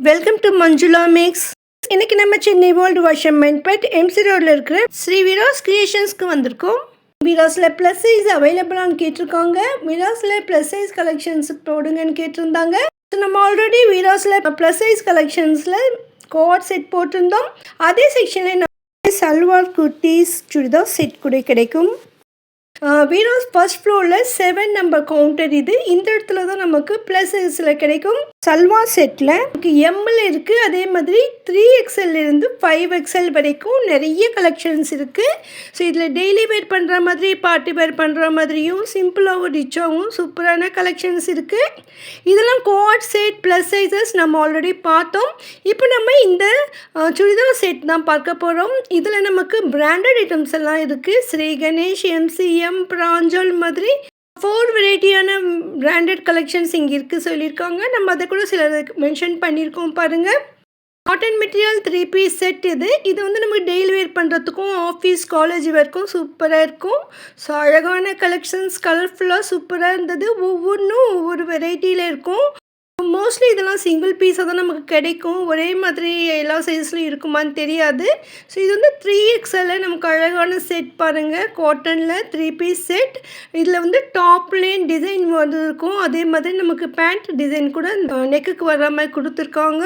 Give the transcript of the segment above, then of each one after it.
Welcome to Manjula maths. இன்னைக்கு நம்ம Chennai world washer மென்பெட் MC ரோடில் இருக்கிற ஸ்ரீ விராஸ் கிரியேஷன்ஸ்க்கு வந்திருக்கோம். விராஸில் ப்ளஸ் சைஸ் அவைலபிளான்னு கேட்டிருக்காங்க. விராஸில் ப்ளஸ் சைஸ் கலெக்ஷன்ஸ் போடுங்கன்னு கேட்டிருந்தாங்க. ஸோ நம்ம ஆல்ரெடி விராஸில் ப்ளஸ் சைஸ் கலெக்ஷன்ஸில் கோட் செட் போட்டிருந்தோம். அதே செக்ஷனில் நம்ம சல்வார் குர்த்திஸ் சுடிதார் செட் கூட கிடைக்கும். வீராஸ் ஃபர்ஸ்ட் ஃப்ளோரில் 7 நம்பர் கவுண்டர் இது. இந்த இடத்துல தான் நமக்கு ப்ளஸ் சைஸில் கிடைக்கும். சல்வார் செட்டில் நமக்கு எம்மில் இருக்குது. அதே மாதிரி 3XL இருந்து 5XL வரைக்கும் நிறைய கலெக்ஷன்ஸ் இருக்குது. ஸோ இதில் டெய்லி வேர் பண்ணுற மாதிரி, பார்ட்டி வேர் பண்ணுற மாதிரியும், சிம்பிளாகவும் ரிச்சாகவும் சூப்பரான கலெக்ஷன்ஸ் இருக்குது. இதெல்லாம் கோட் செட் ப்ளஸ் சைஸஸ் நம்ம ஆல்ரெடி பார்த்தோம். இப்போ நம்ம இந்த சுடிதார் செட் தான் பார்க்க போகிறோம். இதில் நமக்கு பிராண்டட் ஐட்டம்ஸ் எல்லாம் இருக்குது. ஸ்ரீ கணேஷ், MCM, பிராஞ்சல் மாதிரி 4 வெரைட்டியான பிராண்டட் கலெக்ஷன்ஸ் இங்கே இருக்குது சொல்லியிருக்காங்க. நம்ம அதை கூட சில மென்ஷன் பண்ணியிருக்கோம் பாருங்கள். காட்டன் மெட்டீரியல் 3 பீஸ் செட் இது வந்து நமக்கு டெய்லி வேர் பண்ணுறதுக்கும் ஆஃபீஸ் காலேஜ் வேர்க்கும் சூப்பராக இருக்கும். ஸோ அழகான கலெக்ஷன்ஸ், கலர்ஃபுல்லாக சூப்பராக இருந்தது. ஒவ்வொன்றும் ஒவ்வொரு வெரைட்டியில் இருக்கும். மோஸ்ட்லி இதெல்லாம் சிங்கிள் பீஸாக தான் நமக்கு கிடைக்கும். ஒரே மாதிரி எல்லா சைஸ்லையும் இருக்குமான்னு தெரியாது. ஸோ இது வந்து 3XL நமக்கு அழகான செட் பாருங்கள். காட்டனில் 3 பீஸ் செட். இதில் வந்து டாப்லேயும் டிசைன் வந்துருக்கும். அதே மாதிரி நமக்கு பேண்ட் டிசைன் கூட நெக்குக்கு வர மாதிரி கொடுத்துருக்காங்க.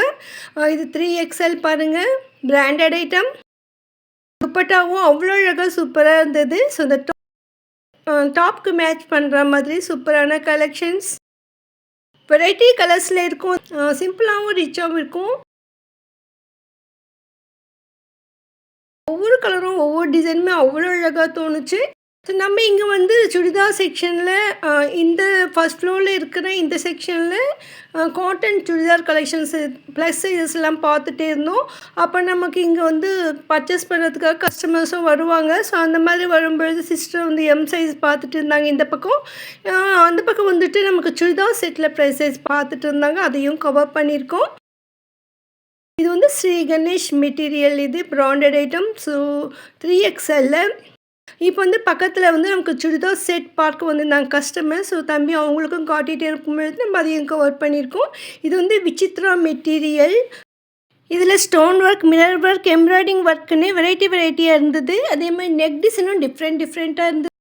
இது 3XL பாருங்கள். Branded item. துப்பட்டாவும் அவ்வளோ அழகாக சூப்பராக இருந்தது. ஸோ இந்த டாப்க்கு மேட்ச் பண்ணுற மாதிரி சூப்பரான கலெக்ஷன்ஸ். வெரைட்டி கலர்ஸில் இருக்கும். சிம்பிளாகவும் ரிச்சாகவும் இருக்கும். ஒவ்வொரு கலரும் ஒவ்வொரு டிசைனுமே அவ்வளோ அழகாக தோணுச்சு. ஸோ நம்ம இங்கே வந்து சுடிதார் செக்ஷனில் இந்த ஃபர்ஸ்ட் ஃப்ளோரில் இருக்கிற இந்த செக்ஷனில் காட்டன் சுடிதார் கலெக்ஷன்ஸ் ப்ளஸ் சைஸஸ்லாம் பார்த்துட்டே இருந்தோம். அப்போ நமக்கு இங்கே வந்து பர்ச்சேஸ் பண்ணுறதுக்காக கஸ்டமர்ஸும் வருவாங்க. ஸோ அந்த மாதிரி வரும்பொழுது சிஸ்டர் வந்து M சைஸ் பார்த்துட்டு இருந்தாங்க இந்த பக்கம். அந்த பக்கம் வந்துட்டு நமக்கு சுடிதார் செட்டில் ப்ளஸ் சைஸ் பார்த்துட்டு இருந்தாங்க. அதையும் கவர் பண்ணியிருக்கோம். இது வந்து ஸ்ரீ கணேஷ் மெட்டீரியல். இது பிராண்டட் ஐட்டம். So 3XL. இப்போ வந்து பக்கத்தில் வந்து நமக்கு சுடிதார் செட் பார்க்க வந்து நாங்கள் கஸ்டமர். ஸோ தம்பி அவங்களுக்கும் காட்டிகிட்டே இருக்கும்பொழுது நம்ம அதையும் கவர் பண்ணியிருக்கோம். இது வந்து விசித்ரா மெட்டீரியல். இதில் stone work, mirror work, embroidery ஒர்க்குன்னு வெரைட்டியாக இருந்தது. அதே மாதிரி நெக் டிசைனும் டிஃப்ரெண்ட்டாக இருந்தது.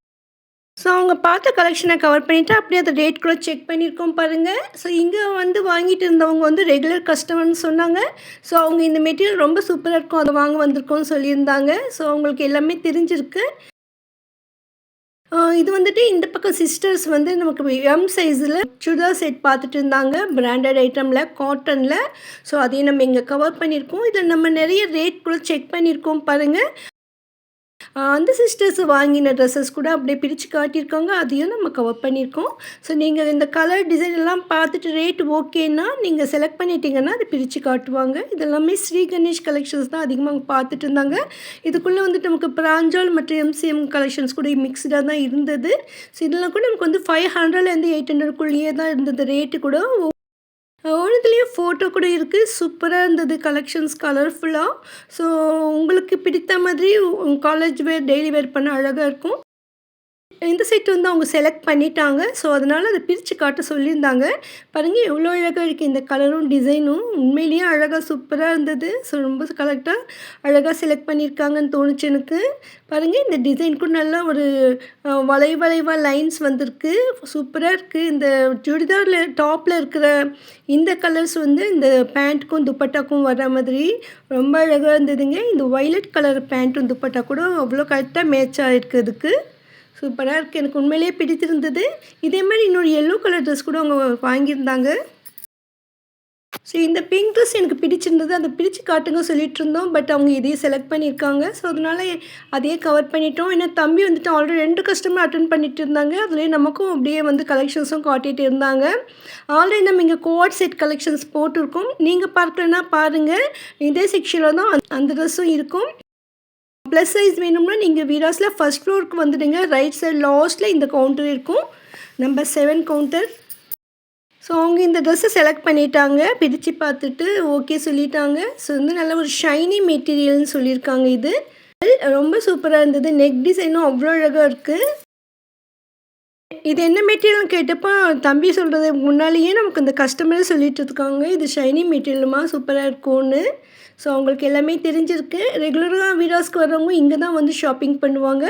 ஸோ அவங்க பார்த்த கலெக்ஷனை கவர் பண்ணிவிட்டு அப்படியே அந்த ரேட் கூட செக் பண்ணியிருக்கோம் பாருங்கள். ஸோ இங்கே வந்து வாங்கிட்டு இருந்தவங்க வந்து ரெகுலர் கஸ்டமர்னு சொன்னாங்க. ஸோ அவங்க இந்த மெட்டீரியல் ரொம்ப சூப்பராக இருக்கும், அதை வாங்க வந்திருக்கோன்னு சொல்லியிருந்தாங்க. ஸோ அவங்களுக்கு எல்லாமே தெரிஞ்சிருக்கு. இது வந்துட்டு இந்த பக்கம் சிஸ்டர்ஸ் வந்து நமக்கு M சைஸில் சுடிதார் செட் பார்த்துட்டு இருந்தாங்க. பிராண்டட் ஐட்டமில் காட்டனில். ஸோ அதையும் நம்ம இங்கே கவர் பண்ணியிருக்கோம். இதில் நம்ம நிறைய ரேட் கூட செக் பண்ணியிருக்கோம் பாருங்கள். அந்த சிஸ்டர்ஸ் வாங்கின ட்ரெஸ்ஸஸ் கூட அப்படியே பிரித்து காட்டியிருக்காங்க. அதையும் நம்ம கவர் பண்ணியிருக்கோம். ஸோ நீங்கள் இந்த கலர் டிசைன் எல்லாம் பார்த்துட்டு ரேட் ஓகேன்னா நீங்கள் செலக்ட் பண்ணிட்டீங்கன்னா அதை பிரித்து காட்டுவாங்க. இதெல்லாமே ஸ்ரீ கணேஷ் கலெக்ஷன்ஸ் தான் அதிகமாக பார்த்துட்டு இருந்தாங்க. இதுக்குள்ளே வந்துட்டு நமக்கு பிராஞ்சல் மற்றும் MCM கலெக்ஷன்ஸ் கூட மிக்ஸ்டாக தான் இருந்தது. ஸோ இதெல்லாம் கூட நமக்கு வந்து 500லேருந்து 800க்குள்ளேயே தான் இருந்தது ரேட்டு கூட. ஒன்றுத்துலேயும் ஃபோட்டோ கூட இருக்குது. சூப்பராக இருந்தது கலெக்ஷன்ஸ், கலர்ஃபுல்லாக. ஸோ உங்களுக்கு பிடித்த மாதிரி காலேஜ் வேர், டெய்லி வேர் பண்ண அழகாக இருக்கும். இந்த செட் வந்து அவங்க செலக்ட் பண்ணிட்டாங்க. ஸோ அதனால் அதை பிரித்து காட்ட சொல்லியிருந்தாங்க. பாருங்கள் எவ்வளோ அழகாக இருக்குது இந்த கலரும் டிசைனும். உண்மையிலேயே அழகாக சூப்பராக இருந்தது. ஸோ ரொம்ப கரெக்டாக அழகாக செலக்ட் பண்ணியிருக்காங்கன்னு தோணுச்சு எனக்கு. பாருங்கள் இந்த டிசைன் கூட நல்லா ஒரு வளைவாக லைன்ஸ் வந்திருக்கு. சூப்பராக இருக்குது. இந்த சுடிதாரில் டாப்பில் இருக்கிற இந்த கலர்ஸ் வந்து இந்த பேண்ட்டுக்கும் துப்பட்டாக்கும் வர மாதிரி ரொம்ப அழகாக இருந்ததுங்க. இந்த வயலட் கலர் பேண்ட்டும் துப்பட்டா கூட அவ்வளோ கரெக்டாக மேட்ச் ஆகிருக்கு. அதுக்கு சூப்பராக இருக்குது. எனக்கு உண்மையிலேயே பிடித்திருந்தது. இதே மாதிரி இன்னொரு எல்லோ கலர் ட்ரெஸ் கூட அவங்க வாங்கியிருந்தாங்க. ஸோ இந்த பிங்க் ட்ரெஸ் எனக்கு பிடிச்சிருந்தது. அதை பிரித்து காட்டுங்க சொல்லிட்டு இருந்தோம். பட் அவங்க இதையே செலக்ட் பண்ணியிருக்காங்க. ஸோ அதனால் அதையே கவர் பண்ணிட்டோம். ஏன்னா தம்பி வந்துட்டு ஆல்ரெடி 2 கஸ்டமர் அட்டென்ட் பண்ணிட்டு இருந்தாங்க. அதுலேயே நமக்கும் அப்படியே வந்து கலெக்ஷன்ஸும் காட்டிகிட்டு இருந்தாங்க. ஆல்ரெடி நம்ம இங்கே கோட் செட் கலெக்ஷன்ஸ் போட்டிருக்கோம். நீங்கள் பார்க்கலன்னா பாருங்கள். இதே செக்ஷனில் தான் அந்த ட்ரெஸ்ஸும் இருக்கும். ப்ளஸ் சைஸ் வேணும்னா நீங்கள் வீராஸில் ஃபர்ஸ்ட் ஃப்ளோருக்கு வந்துடுங்க. ரைட் சைட் லாஸ்ட்டில் இந்த கவுண்டர் இருக்கும், நம்பர் 7 கவுண்டர். ஸோ அவங்க இந்த ட்ரெஸ்ஸை செலக்ட் பண்ணிட்டாங்க. பிரித்து பார்த்துட்டு ஓகே சொல்லிட்டாங்க. ஸோ வந்து நல்ல ஒரு ஷைனி மெட்டீரியல்னு சொல்லியிருக்காங்க. இது ரொம்ப சூப்பராக இருந்தது. நெக் டிசைனும் அவ்வளோ அழகாக இருக்குது. இது என்ன மெட்டீரியல்னு கேட்டப்போ, தம்பி சொல்றதுக்கு முன்னாலேயே நமக்கு அந்த கஸ்டமரே சொல்லிட்டு இருக்காங்க, இது ஷைனி மெட்டீரியலுமா சூப்பரா இருக்கும்னு. ஸோ அவங்களுக்கு எல்லாமே தெரிஞ்சிருக்கு. ரெகுலரா வீராஸ்க்கு வர்றவங்க இங்க தான் வந்து ஷாப்பிங் பண்ணுவாங்க.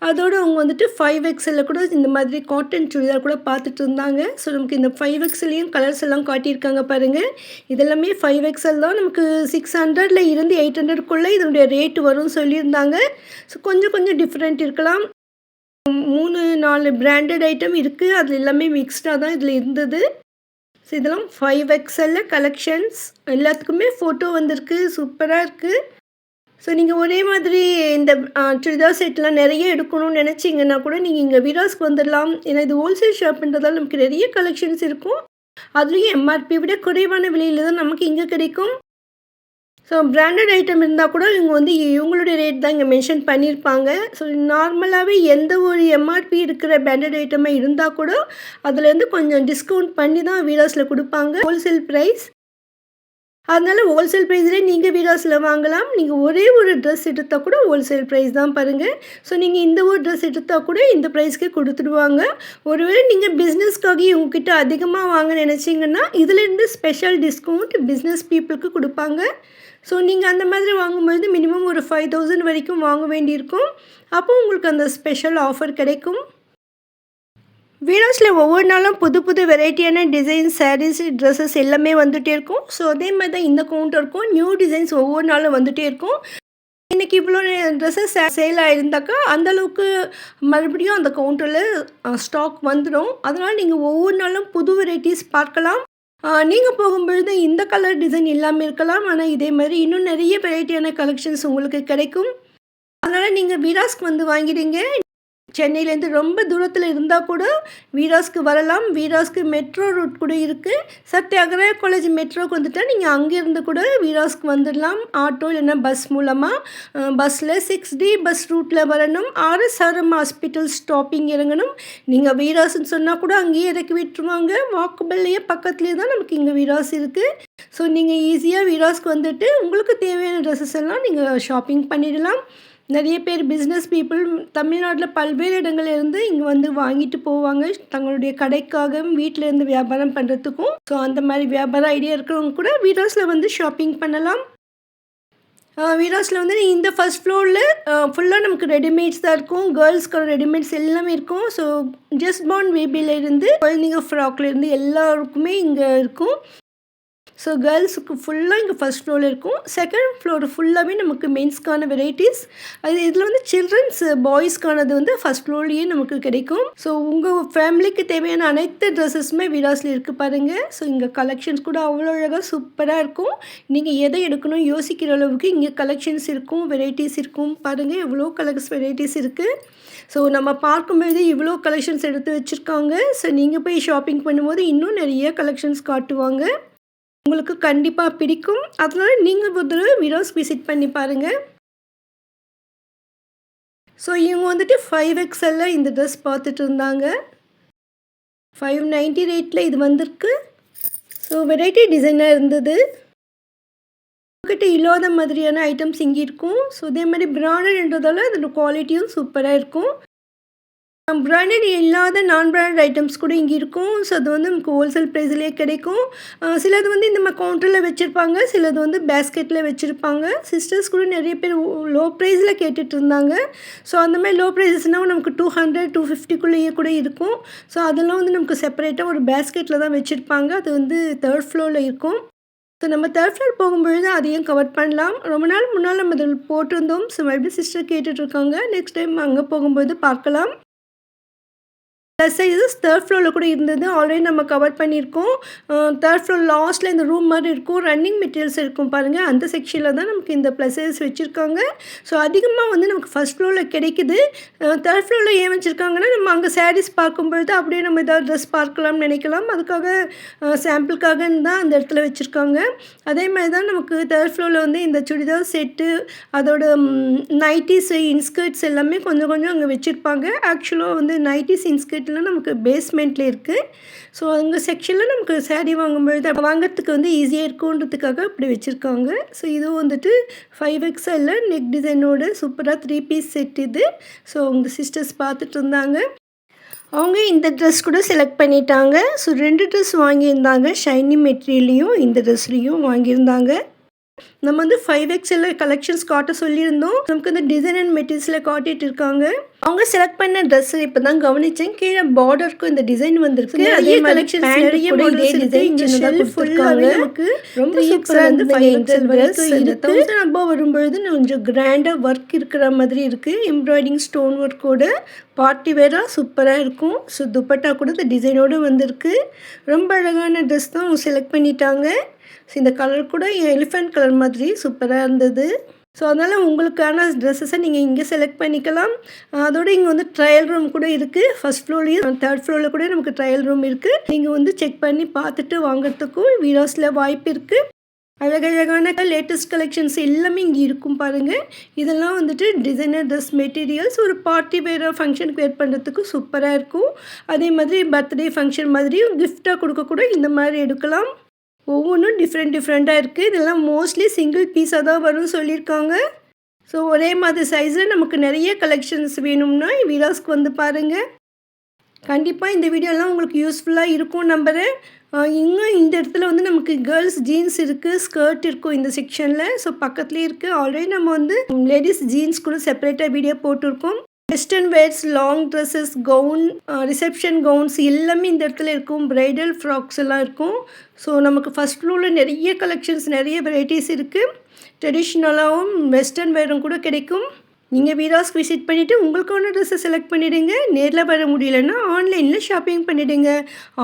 அதோட அவங்க வந்துட்டு 5XLல கூட இந்த மாதிரி காட்டன் சுடிதார் கூட பார்த்துட்டு இருந்தாங்க. ஸோ நமக்கு இந்த 5XLயும் கலர்ஸ் எல்லாம் காட்டியிருக்காங்க பாருங்க. இதெல்லாமே 5XL தான். நமக்கு 600ல இருந்து 800க்குள்ள இதனுடைய ரேட் வரும்னு சொல்லியிருந்தாங்க. ஸோ கொஞ்சம் கொஞ்சம் டிஃப்ரெண்ட் இருக்கலாம். 3, 4 பிராண்டட் ஐட்டம் இருக்கு. அது எல்லாமே மிக்ஸ்டா தான் இதில இருந்தது. ஸோ இதெல்லாம் 5XL கலெக்ஷன்ஸ். எல்லாத்துக்குமே ஃபோட்டோ வந்திருக்கு. சூப்பரா இருக்கு. ஸோ நீங்க ஒரே மாதிரி இந்த சுடிதார் செட்லாம் நெறைய எடுக்கணும்னு நெனச்சீங்கன்னா கூட நீங்க இங்க வீராஸ்க்கு வந்துடலாம். ஏன்னா இது ஹோல்சேல் ஷாப்ன்றதால நமக்கு நெறைய கலெக்ஷன்ஸ் இருக்கும். அதுலயும் எம்ஆர்பி விட குறைவான விலையில தான் நமக்கு இங்க கிடைக்கும். ஸோ பிராண்டட் ஐட்டம் இருந்தால் கூட இவங்க வந்து இவங்களுடைய ரேட் தான் இங்கே மென்ஷன் பண்ணியிருப்பாங்க. ஸோ நார்மலாகவே எந்த ஒரு எம்ஆர்பி இருக்கிற பிராண்டட் ஐட்டமாக இருந்தால் கூட அதுலேருந்து கொஞ்சம் டிஸ்கவுண்ட் பண்ணி தான் வீராஸில் கொடுப்பாங்க. Wholesale price. அதனால ஹோல்சேல் ப்ரைஸ்லேயே நீங்கள் வீராஸில் வாங்கலாம். நீங்கள் ஒரே ஒரு ட்ரெஸ் எடுத்தால் கூட ஹோல்சேல் ப்ரைஸ் தான் பாருங்கள். ஸோ நீங்கள் இந்த ஒரு ட்ரெஸ் எடுத்தால் கூட இந்த ப்ரைஸ்க்கே கொடுத்துடுவாங்க. ஒருவேளை நீங்கள் பிஸ்னஸ்க்காக இவங்ககிட்ட அதிகமாக வாங்க நினச்சிங்கன்னா இதுலேருந்து ஸ்பெஷல் டிஸ்கவுண்ட் பிஸ்னஸ் பீப்புளுக்கு கொடுப்பாங்க. ஸோ நீங்கள் அந்த மாதிரி வாங்கும்பொழுது மினிமம் ஒரு 5000 வரைக்கும் வாங்க வேண்டியிருக்கும். அப்போ உங்களுக்கு அந்த ஸ்பெஷல் ஆஃபர் கிடைக்கும். வீராஸில் ஒவ்வொரு நாளும் புது புது வெரைட்டியான டிசைன்ஸ், சாரீஸ், ட்ரெஸ்ஸஸ் எல்லாமே வந்துகிட்டே இருக்கும். ஸோ அதே மாதிரி தான் இந்த கவுண்டருக்கும் நியூ டிசைன்ஸ் ஒவ்வொரு நாளும் வந்துகிட்டே இருக்கும். இன்றைக்கி இவ்வளோ ட்ரெஸ்ஸஸ் சேல் ஆகிருந்தாக்கா அந்தளவுக்கு மறுபடியும் அந்த கவுண்டரில் ஸ்டாக் வந்துடும். அதனால் நீங்கள் ஒவ்வொரு நாளும் புது வெரைட்டிஸ் பார்க்கலாம். நீங்கள் போகும்பொழுது இந்த கலர் டிசைன் இல்லாமல் இருக்கலாம். ஆனால் இதே மாதிரி இன்னும் நிறைய வெரைட்டியான கலெக்ஷன்ஸ் உங்களுக்கு கிடைக்கும். அதனால் நீங்கள் வீராஸ்க்கு வந்து வாங்கிடுங்க. சென்னையிலேருந்து ரொம்ப தூரத்தில் இருந்தால் கூட வீராஸ்க்கு வரலாம். வீராஸ்க்கு மெட்ரோ ரூட் கூட இருக்குது. சத்யாகிரா காலேஜ் மெட்ரோக்கு வந்துட்டால் நீங்கள் அங்கேருந்து கூட வீராஸ்க்கு வந்துடலாம். ஆட்டோ இல்லைன்னா பஸ் மூலமாக. பஸ்ஸில் 6D பஸ் ரூட்டில் வரணும். RSRM ஹாஸ்பிட்டல் ஸ்டாப்பிங் இறங்கணும். நீங்கள் வீராஸ்ன்னு சொன்னால் கூட அங்கேயே இறக்கி விட்டுருவாங்க. வாக்கபிள்லேயே பக்கத்துலேயே தான் நமக்கு இங்கே வீராஸ் இருக்குது. ஸோ நீங்கள் ஈஸியாக வீராஸ்க்கு வந்துட்டு உங்களுக்கு தேவையான ட்ரெஸ்ஸஸ் எல்லாம் நீங்கள் ஷாப்பிங் பண்ணிடலாம். நிறைய பேர் பிஸ்னஸ் பீப்புள் தமிழ்நாட்டில் பல்வேறு இடங்கள்லேருந்து இங்கே வந்து வாங்கிட்டு போவாங்க தங்களுடைய கடைக்காக, வீட்டிலேருந்து வியாபாரம் பண்ணுறதுக்கும். ஸோ அந்த மாதிரி வியாபாரம் ஐடியா இருக்கிறவங்க கூட வீராஸில் வந்து ஷாப்பிங் பண்ணலாம். வீராஸில் வந்து இந்த ஃபர்ஸ்ட் ஃப்ளோரில் ஃபுல்லாக நமக்கு ரெடிமேட்ஸ் தான் இருக்கும். கேர்ள்ஸ்க்கான ரெடிமேட்ஸ் எல்லாமே இருக்கும். ஸோ ஜஸ்ட் பார்ன் பேபியிலேருந்து குழந்தைங்க ஃப்ராக்லேருந்து எல்லாருக்குமே இங்கே இருக்கும். ஸோ கேர்ள்ஸுக்கு ஃபுல்லாக இங்கே ஃபர்ஸ்ட் ஃப்ளோரில் இருக்கும். செகண்ட் ஃப்ளோர் ஃபுல்லாகவே நமக்கு மென்ஸ்க்கான வெரைட்டிஸ். அது இதில் வந்து சில்ட்ரன்ஸ் பாய்ஸ்க்கானது வந்து ஃபர்ஸ்ட் ஃப்ளோர்லேயே நமக்கு கிடைக்கும். ஸோ உங்கள் ஃபேமிலிக்கு தேவையான அனைத்து ட்ரெஸ்ஸஸுமே வீராஸில் இருக்குது பாருங்கள். ஸோ இங்கே கலெக்ஷன்ஸ் கூட அவ்வளோ அழகாக சூப்பராக இருக்கும். நீங்கள் எதை எடுக்கணும் யோசிக்கிற அளவுக்கு இங்கே கலெக்ஷன்ஸ் இருக்கும், வெரைட்டிஸ் இருக்கும். பாருங்கள் எவ்வளோ கலர்ஸ் வெரைட்டிஸ் இருக்குது. ஸோ நம்ம பார்க்கும்போது இவ்வளோ கலெக்ஷன்ஸ் எடுத்து வச்சுருக்காங்க. ஸோ நீங்கள் போய் ஷாப்பிங் பண்ணும்போது இன்னும் நிறைய கலெக்ஷன்ஸ் காட்டுவாங்க. உங்களுக்கு கண்டிப்பாக பிடிக்கும். அதனால நீங்கள் ஒரு தடவை வீராஸ் விசிட் பண்ணி பாருங்கள். ஸோ இவங்க வந்துட்டு 5XLல இந்த ட்ரெஸ் பார்த்துட்டு இருந்தாங்க. 590 ரேட்டில் இது வந்திருக்கு. ஸோ வெரைட்டி டிசைனாக இருந்தது. உங்கள்கிட்ட இல்லாத மாதிரியான ஐட்டம்ஸ் இங்கே இருக்கும். ஸோ இதே மாதிரி பிராண்டட்ன்றதால அதோட குவாலிட்டியும் சூப்பராக இருக்கும். பிராண்டட் இல்லாத நான் பிராண்டட் ஐட்டம்ஸ் கூட இங்கே இருக்கும். ஸோ அது வந்து நமக்கு ஹோல்சேல் ப்ரைஸ்லேயே கிடைக்கும். சிலது வந்து இந்த மாதிரி கவுண்டரில் வச்சுருப்பாங்க, சிலது வந்து பேஸ்கெட்டில் வச்சுருப்பாங்க. சிஸ்டர்ஸ் கூட நிறைய பேர் லோ ப்ரைஸில் கேட்டுட்டு இருந்தாங்க. ஸோ அந்த மாதிரி லோ ப்ரைஸஸ்னால் நமக்கு 200, 250க்குள்ளேயே கூட இருக்கும். ஸோ அதெல்லாம் வந்து நமக்கு செப்பரேட்டாக ஒரு பேஸ்கெட்டில் தான் வச்சுருப்பாங்க. அது வந்து 3rd ஃப்ளோரில் இருக்கும். ஸோ நம்ம 3rd ஃப்ளோர் போகும்பொழுது அதையும் கவர் பண்ணலாம். ரொம்ப நாள் முன்னால் நம்ம அதில் போட்டிருந்தோம். ஸோ மறுபடியும் சிஸ்டர் கேட்டுட்ருக்காங்க. நெக்ஸ்ட் டைம் அங்கே போகும்போது பார்க்கலாம். ப்ளஸ் சைஸஸ் 3rd ஃப்ளோரில் கூட இருந்தது. ஆல்ரெடி நம்ம கவர் பண்ணியிருக்கோம். 3rd ஃப்ளோர் லாஸ்ட்டில் இந்த ரூம் மாதிரி இருக்கும். ரன்னிங் மெட்டீரியல்ஸ் இருக்கும் பாருங்கள். அந்த செக்ஷனில் தான் நமக்கு இந்த ப்ளஸ் சைஸ் வச்சுருக்காங்க. ஸோ அதிகமாக வந்து நமக்கு ஃபர்ஸ்ட் ஃப்ளோரில் கிடைக்குது. 3rd ஃப்ளோரில் ஏன் வச்சுருக்காங்கன்னா நம்ம அங்கே சாரீஸ் பார்க்கும்பொழுது அப்படியே நம்ம ஏதாவது ட்ரெஸ் பார்க்கலாம்னு நினைக்கலாம். அதுக்காக சாம்பிளுக்காகன்னு தான் அந்த இடத்துல வச்சுருக்காங்க. அதே மாதிரி தான் நமக்கு 3rd ஃப்ளோரில் வந்து இந்த சுடிதார் செட்டு, அதோட நைட்டிஸ், இன்ஸ்கர்ட்ஸ் எல்லாமே கொஞ்சம் கொஞ்சம் அங்கே வச்சுருப்பாங்க. ஆக்சுவலாக வந்து நைட்டிஸ், இன்ஸ்கர்ட் நமக்கு பேஸ்மெண்ட்டில் இருக்குது. ஸோ அங்கே செக்ஷனில் நமக்கு சாரீ வாங்கும்பொழுது வாங்கிறதுக்கு வந்து ஈஸியாக இருக்குன்றதுக்காக அப்படி வச்சுருக்காங்க. ஸோ இதுவும் வந்துட்டு 5XLல நெக் டிசைனோட சூப்பராக 3 பீஸ் செட் இது. ஸோ உங்கள் சிஸ்டர்ஸ் பார்த்துட்டு இருந்தாங்க. அவங்க இந்த ட்ரெஸ் கூட செலக்ட் பண்ணிட்டாங்க. ஸோ 2 ட்ரெஸ் வாங்கியிருந்தாங்க. ஷைனி மெட்டீரியல்லையும் இந்த ட்ரெஸ்லேயும் வாங்கியிருந்தாங்க. நம்ம வந்து 5XL கலெக்ஷன்ஸ் காட்ட சொல்லியிருந்தோம். நமக்கு இந்த டிசைன் அண்ட் மெட்டீரியல்ஸில் காட்டிட்டு இருக்காங்க. அவங்க செலக்ட் பண்ண ட்ரெஸ் இப்போ தான் கவனிச்சேன். கீழே பார்டருக்கும் இந்த டிசைன் வந்திருக்கு. அதே கலெக்ஷன்ஸ் நிறைய மாடல்ஸ் டிசைன் இந்த ஷெல்ஃப் ஃபுல்லாகவே நமக்கு ரொம்ப சூப்பராக இருந்து 5XL வரைக்கும் இந்த 1000 above வரும்பொழுது கொஞ்சம் கிராண்டாக ஒர்க் இருக்கிற மாதிரி இருக்குது. எம்ப்ராய்டிங் ஸ்டோன் ஒர்க்கோட பார்ட்டி வேராக சூப்பராக இருக்கும். ஸோ துப்பட்டா கூட இந்த டிசைனோடு வந்திருக்கு. ரொம்ப அழகான ட்ரெஸ் தான் அவங்க செலக்ட் பண்ணிட்டாங்க. ஸோ இந்த கலர் கூட எலிஃபெண்ட் கலர் மாதிரி சூப்பராக இருந்தது. ஸோ அதனால் உங்களுக்கான ட்ரெஸ்ஸஸை நீங்கள் இங்கே செலக்ட் பண்ணிக்கலாம். அதோடு இங்கே வந்து ட்ரையல் ரூம் கூட இருக்குது. ஃபஸ்ட் ஃப்ளோர்லேயும் 3rd ஃப்ளோரில் கூட நமக்கு ட்ரையல் ரூம் இருக்குது. நீங்கள் வந்து செக் பண்ணி பார்த்துட்டு வாங்குறதுக்கும் வீடியோஸில் வாய்ப்பு இருக்குது. அழகழகான லேட்டஸ்ட் கலெக்ஷன்ஸ் எல்லாமே இங்கே இருக்கும் பாருங்கள். இதெல்லாம் வந்துட்டு டிசைனர் ட்ரெஸ் மெட்டீரியல்ஸ் ஒரு பார்ட்டி வேறு ஃபங்க்ஷனுக்கு வேர் பண்ணுறதுக்கு சூப்பராக இருக்கும். அதே மாதிரி பர்த்டே ஃபங்க்ஷன் மாதிரி கிஃப்டாக கொடுக்கக்கூட இந்த மாதிரி எடுக்கலாம். ஒவ்வொன்றும் டிஃப்ரெண்ட்டாக இருக்குது. இதெல்லாம் மோஸ்ட்லி சிங்கிள் பீஸாக தான் வரும்னு சொல்லியிருக்காங்க. ஸோ ஒரே மாதிரி சைஸில் நமக்கு நிறைய கலெக்ஷன்ஸ் வேணும்னா வீடியோஸ்க்கு வந்து பாருங்கள். கண்டிப்பாக இந்த வீடியோலாம் உங்களுக்கு யூஸ்ஃபுல்லாக இருக்கும் நம்புகிறேன். இன்னும் இந்த இடத்துல வந்து நமக்கு கேர்ள்ஸ் ஜீன்ஸ் இருக்குது, ஸ்கர்ட் இருக்கும் இந்த செக்ஷனில். ஸோ பக்கத்துலேயே இருக்குது. ஆல்ரெடி நம்ம வந்து லேடிஸ் ஜீன்ஸ் கூட செப்பரேட்டாக வீடியோ போட்டிருக்கோம். Western wears, long dresses, gown, reception gowns எல்லாமே இந்த இடத்துல இருக்கும். ப்ரைடல் ஃப்ராக்ஸ் எல்லாம் இருக்கும். ஸோ நமக்கு ஃபஸ்ட் ஃப்ளோரில் நிறைய கலெக்ஷன்ஸ், நிறைய வெரைட்டிஸ் இருக்குது. ட்ரெடிஷ்னலாகவும் வெஸ்டர்ன் வேரும் கூட கிடைக்கும். நீங்கள் வீடியோஸ்க்கு விசிட் பண்ணிவிட்டு உங்களுக்கான ட்ரெஸ்ஸை செலக்ட் பண்ணிவிடுங்க. நேரில் வர முடியலன்னா ஆன்லைனில் ஷாப்பிங் பண்ணிவிடுங்க.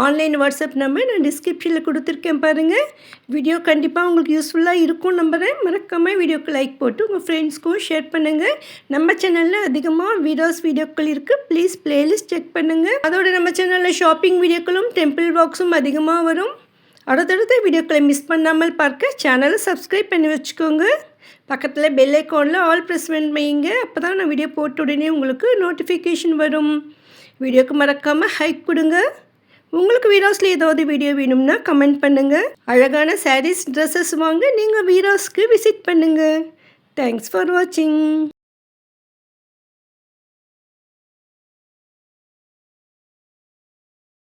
ஆன்லைன் வாட்ஸ்அப் நம்பர் நான் டிஸ்கிரிப்ஷனில் கொடுத்துருக்கேன் பாருங்கள். வீடியோ கண்டிப்பாக உங்களுக்கு யூஸ்ஃபுல்லாக இருக்கும் நம்புகிறேன். மறக்காமல் வீடியோக்கு லைக் போட்டு உங்கள் ஃப்ரெண்ட்ஸ்க்கும் ஷேர் பண்ணுங்கள். நம்ம சேனலில் அதிகமாக வீடியோக்கள் இருக்குது. ப்ளீஸ் ப்ளேலிஸ்ட் செக் பண்ணுங்கள். அதோட நம்ம சேனலில் ஷாப்பிங் வீடியோக்களும் டெம்பிள் வாக்ஸும் அதிகமாக வரும். அடுத்தடுத்த வீடியோக்களை மிஸ் பண்ணாமல் பார்க்க சேனலை சப்ஸ்கிரைப் பண்ணி வச்சுக்கோங்க. பக்கத்தில் பெல் ஐக்கானில் ஆல் ப்ரெஸ் வைங்க. அப்போ தான் நான் வீடியோ போட்ட உடனே உங்களுக்கு நோட்டிஃபிகேஷன் வரும். வீடியோக்கு மறக்காமல் ஹைக் கொடுங்க. உங்களுக்கு வீடியோஸில் ஏதாவது வீடியோ வேணும்னா கமெண்ட் பண்ணுங்கள். அழகான சாரீஸ், ட்ரெஸ்ஸஸ் வாங்க நீங்கள் வீடியோஸ்க்கு விசிட் பண்ணுங்கள். தேங்க்ஸ் ஃபார் வாட்சிங்.